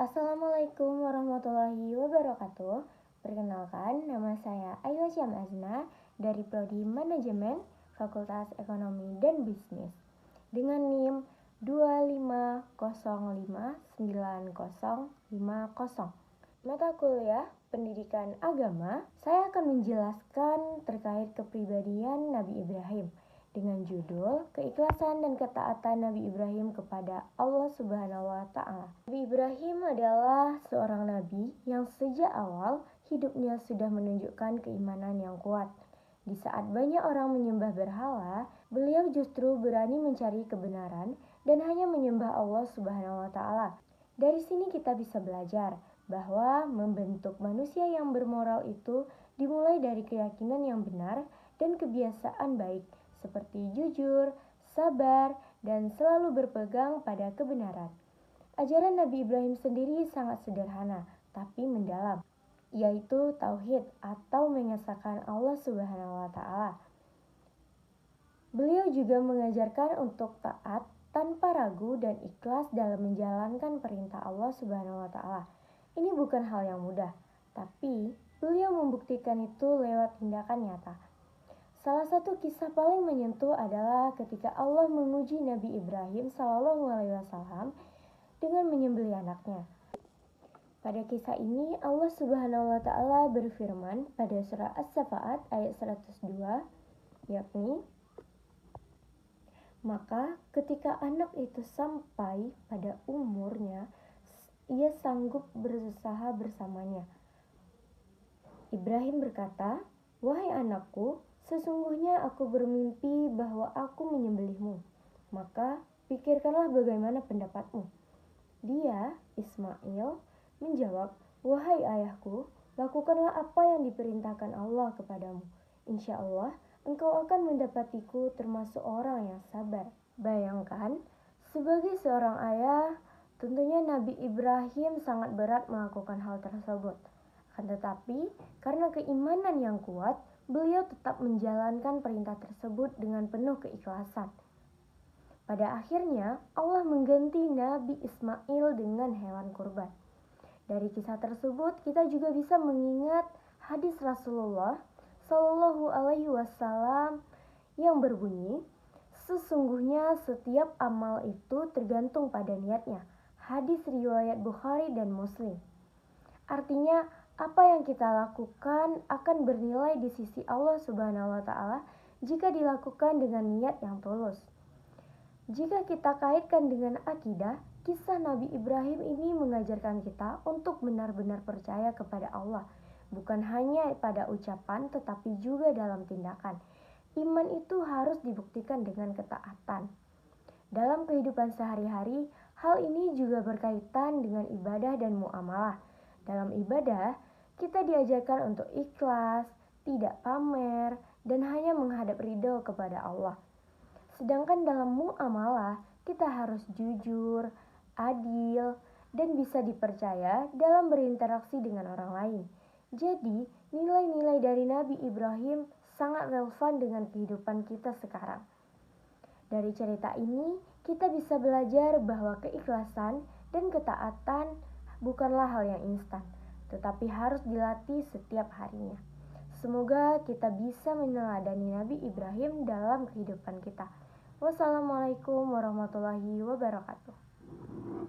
Assalamualaikum warahmatullahi wabarakatuh. Perkenalkan, nama saya Aila Syam Azna dari Prodi Manajemen Fakultas Ekonomi dan Bisnis dengan NIM 2505950. Mata kuliah Pendidikan Agama, saya akan menjelaskan terkait kepribadian Nabi Ibrahim dengan judul Keikhlasan dan Ketaatan Nabi Ibrahim kepada Allah Subhanahu wa Ta'ala. Nabi Ibrahim adalah seorang nabi yang sejak awal hidupnya sudah menunjukkan keimanan yang kuat. Di saat banyak orang menyembah berhala, beliau justru berani mencari kebenaran dan hanya menyembah Allah Subhanahu wa Ta'ala. Dari sini kita bisa belajar bahwa membentuk manusia yang bermoral itu dimulai dari keyakinan yang benar dan kebiasaan baik seperti jujur, sabar, dan selalu berpegang pada kebenaran. Ajaran Nabi Ibrahim sendiri sangat sederhana tapi mendalam, yaitu tauhid atau mengesahkan Allah Subhanahu wa Ta'ala. Beliau juga mengajarkan untuk taat tanpa ragu dan ikhlas dalam menjalankan perintah Allah Subhanahu wa Ta'ala. Ini bukan hal yang mudah, tapi beliau membuktikan itu lewat tindakan nyata. Salah satu kisah paling menyentuh adalah ketika Allah menguji Nabi Ibrahim SAW dengan menyembelih anaknya. Pada kisah ini Allah Subhanahu wa Ta'ala berfirman pada surah As-Saffat ayat 102, yakni, maka ketika anak itu sampai pada umurnya, ia sanggup berusaha bersamanya. Ibrahim berkata, wahai anakku, sesungguhnya aku bermimpi bahwa aku menyembelihmu. Maka pikirkanlah bagaimana pendapatmu. Dia, Ismail, menjawab, wahai ayahku, lakukanlah apa yang diperintahkan Allah kepadamu. Insya Allah, engkau akan mendapatiku termasuk orang yang sabar. Bayangkan, sebagai seorang ayah, tentunya Nabi Ibrahim sangat berat melakukan hal tersebut. Akan tetapi, karena keimanan yang kuat, beliau tetap menjalankan perintah tersebut dengan penuh keikhlasan. Pada akhirnya, Allah mengganti Nabi Ismail dengan hewan kurban. Dari kisah tersebut, kita juga bisa mengingat hadis Rasulullah Shallallahu Alaihi Wasallam yang berbunyi, sesungguhnya setiap amal itu tergantung pada niatnya. Hadis riwayat Bukhari dan Muslim. Artinya, apa yang kita lakukan akan bernilai di sisi Allah Subhanahu wa Ta'ala jika dilakukan dengan niat yang tulus. Jika kita kaitkan dengan akidah, kisah Nabi Ibrahim ini mengajarkan kita untuk benar-benar percaya kepada Allah, bukan hanya pada ucapan tetapi juga dalam tindakan. Iman itu harus dibuktikan dengan ketaatan. Dalam kehidupan sehari-hari, hal ini juga berkaitan dengan ibadah dan muamalah. Dalam ibadah, kita diajarkan untuk ikhlas, tidak pamer, dan hanya menghadap ridho kepada Allah. Sedangkan dalam muamalah, kita harus jujur, adil, dan bisa dipercaya dalam berinteraksi dengan orang lain. Jadi, nilai-nilai dari Nabi Ibrahim sangat relevan dengan kehidupan kita sekarang. Dari cerita ini, kita bisa belajar bahwa keikhlasan dan ketaatan bukanlah hal yang instan, tetapi harus dilatih setiap harinya. Semoga kita bisa meneladani Nabi Ibrahim dalam kehidupan kita. Wassalamualaikum warahmatullahi wabarakatuh.